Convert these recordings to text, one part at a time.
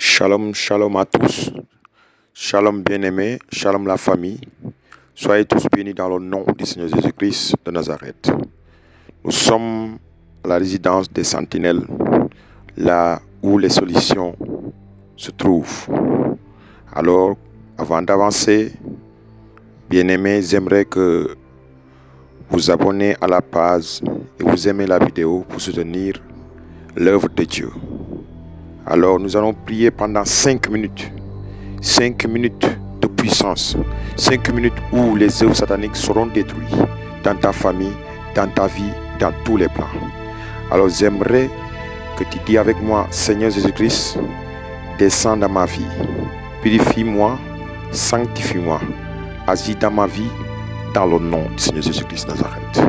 Shalom, shalom à tous. Shalom bien-aimés, shalom la famille. Soyez tous bénis dans le nom du Seigneur Jésus-Christ de Nazareth. Nous sommes à la résidence des Sentinelles, là où les solutions se trouvent. Alors, avant d'avancer, bien-aimés, j'aimerais que vous abonnez à la page et vous aimez la vidéo pour soutenir l'œuvre de Dieu. Alors, nous allons prier pendant 5 minutes. 5 minutes de puissance. 5 minutes où les œuvres sataniques seront détruites dans ta famille, dans ta vie, dans tous les plans. Alors, j'aimerais que tu dis avec moi, Seigneur Jésus-Christ, descends dans ma vie. Purifie-moi, sanctifie-moi. Agis dans ma vie, dans le nom du Seigneur Jésus-Christ Nazareth.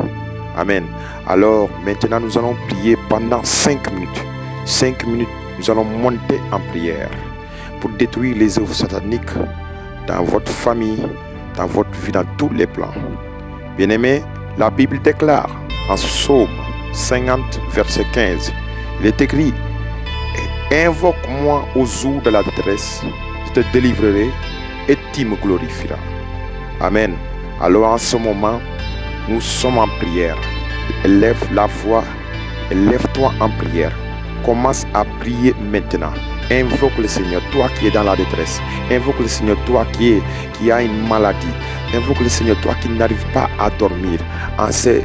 Amen. Alors, maintenant, nous allons prier pendant 5 minutes. 5 minutes, nous allons monter en prière pour détruire les œuvres sataniques dans votre famille, dans votre vie, dans tous les plans. Bien-aimés, la Bible déclare en Psaume 50, verset 15, il est écrit: invoque-moi au jour de la détresse, je te délivrerai et tu me glorifieras. Amen. Alors en ce moment, nous sommes en prière. Élève la voix, élève-toi en prière. Commence à prier maintenant. Invoque le Seigneur, toi qui es dans la détresse. Invoque le Seigneur, toi qui as une maladie. Invoque le Seigneur, toi qui n'arrives pas à dormir. En cette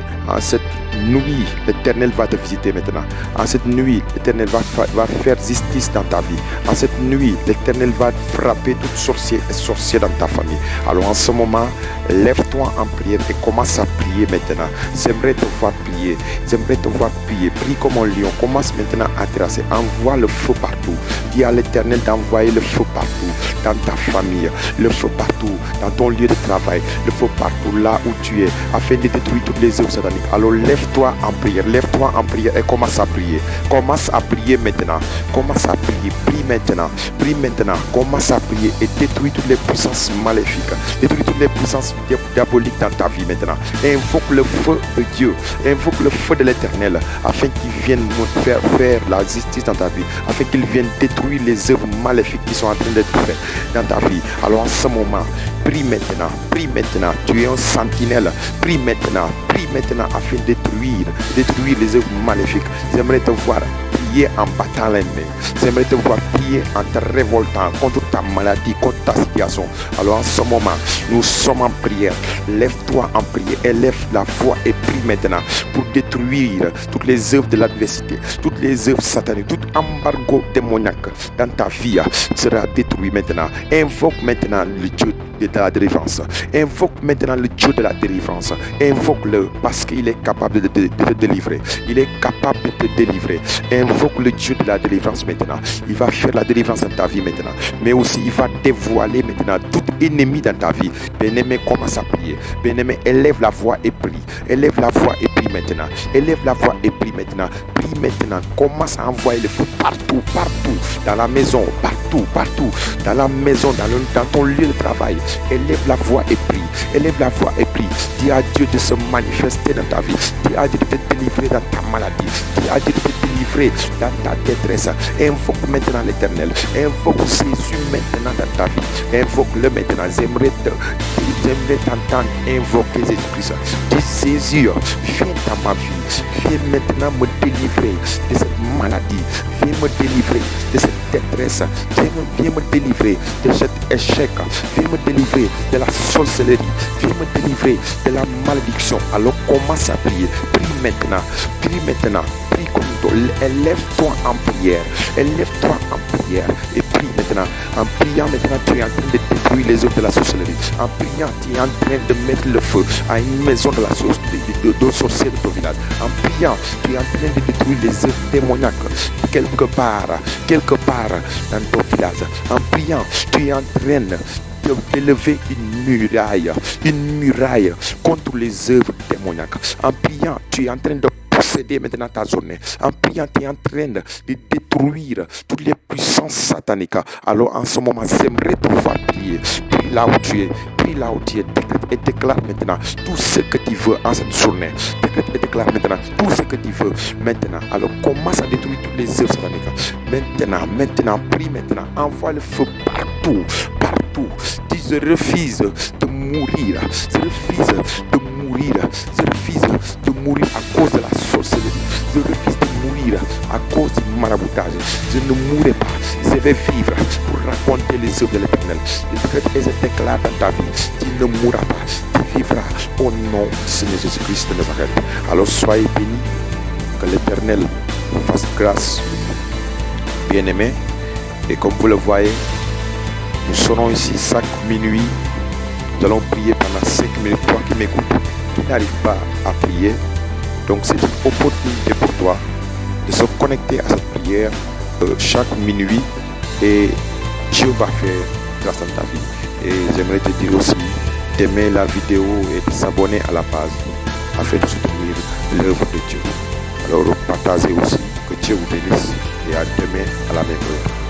nuit, l'Éternel va te visiter maintenant. En cette nuit, l'Éternel va faire justice dans ta vie. En cette nuit, l'Éternel va frapper tout sorcier et sorcière dans ta famille. Alors en ce moment, lève-toi en prière et commence à prier maintenant. J'aimerais te voir prier. J'aimerais te voir prier. Prie comme un lion. Commence maintenant à tracer. Envoie le feu partout. Dis à l'Éternel d'envoyer le feu partout dans ta famille, le feu partout dans ton lieu de travail, le feu partout là où tu es, afin de détruire toutes les œuvres sataniques. Alors lève-toi en prière et commence à prier. Commence à prier maintenant. Commence à prier. Prie maintenant. Commence à prier et détruis toutes les puissances maléfiques. Détruis toutes les puissances diaboliques dans ta vie maintenant. Invoque le feu de Dieu. Invoque le feu de l'Éternel afin qu'il vienne faire la justice dans ta vie, afin qu'il vienne détruire les œuvres maléfiques qui sont en train d'être faites dans ta vie. Alors en ce moment, prie maintenant. Tu es un sentinelle. Prie maintenant afin de détruire les œuvres maléfiques. J'aimerais te voir prier en battant l'ennemi. J'aimerais te voir prier en te révoltant contre ta maladie, contre ta situation. Alors en ce moment, nous sommes en prière. Lève-toi en prière, élève la voix et prie maintenant pour détruire toutes les œuvres de l'adversité, toutes les œuvres sataniques, tout embargo démoniaque dans ta vie sera détruit maintenant. Invoque maintenant le Dieu de la délivrance. Invoque maintenant le Dieu de la délivrance. Invoque-le parce qu'il est capable de te délivrer. Il est capable de te délivrer. Invoque le Dieu de la délivrance maintenant. Il va faire la délivrance dans ta vie maintenant. Mais aussi il va dévoiler maintenant tout ennemi dans ta vie. Bien-aimé, commence à prier. Bien-aimé, élève la voix et prie. Élève la voix et prie maintenant. Élève la voix et prie maintenant. Prie maintenant. Commence à envoyer le feu partout. Dans la maison, partout. Dans la maison, dans ton lieu de travail. Élève la voix et prie. Dis à Dieu de se manifester dans ta vie. Dis à Dieu de te délivrer dans ta maladie. Dis à Dieu de te délivrer dans ta détresse. Invoque maintenant l'Éternel. Invoque Jésus maintenant dans ta vie. Invoque-le maintenant. J'aimerais t'entendre invoquer Jésus-Christ. Dis Jésus, viens dans ma vie. Viens maintenant me délivrer de cette maladie. Viens me délivrer de cette détresse. Viens me délivrer de cet échec. Viens me délivrer de la sorcellerie. Viens me délivrer de la malédiction. Alors commence à prier. Prie maintenant. Prie comme toi. Élève-toi en prière. Et prie maintenant. En priant maintenant, tu es en train de détruire les œuvres de la sorcellerie. En priant, tu es en train de mettre le feu à une maison de la sorcière de ton village. En priant, tu es en train de détruire les œuvres démoniaques quelque part dans ton village. En priant, tu es en train d'élever une muraille contre les œuvres démoniaques. En priant, tu es en train de posséder maintenant ta journée. En priant, tu es en train de détruire toutes les puissances sataniques. Alors en ce moment, j'aimerais te voir prier. Prie là où tu es. et déclare maintenant tout ce que tu veux en cette journée. Décrète et déclare maintenant tout ce que tu veux maintenant. Alors commence à détruire toutes les œuvres sataniques. Maintenant, prie maintenant. Envoie le feu partout. Dis, je refuse de mourir. Je refuse de mourir. Je refuse de mourir à cause de la sorcellerie. Je refuse de mourir à cause du maraboutage. Je ne mourrai pas. Je vais vivre pour raconter les œuvres de l'Éternel. Je décrète et je déclare dans ta vie, tu ne mourras pas, tu vivras au nom du Seigneur Jésus-Christ de Nazareth. Alors soyez bénis, que l'Éternel vous fasse grâce, bien-aimés. Et comme vous le voyez, nous serons ici chaque minuit. Nous allons prier pendant 5 minutes. Toi qui m'écoutes, qui n'arrive pas à prier, donc c'est une opportunité pour toi de se connecter à cette prière chaque minuit et Dieu va faire grâce à ta vie. Et j'aimerais te dire aussi d'aimer la vidéo et de s'abonner à la page afin de soutenir l'œuvre de Dieu. Alors partagez aussi, que Dieu vous bénisse et à demain à la même heure.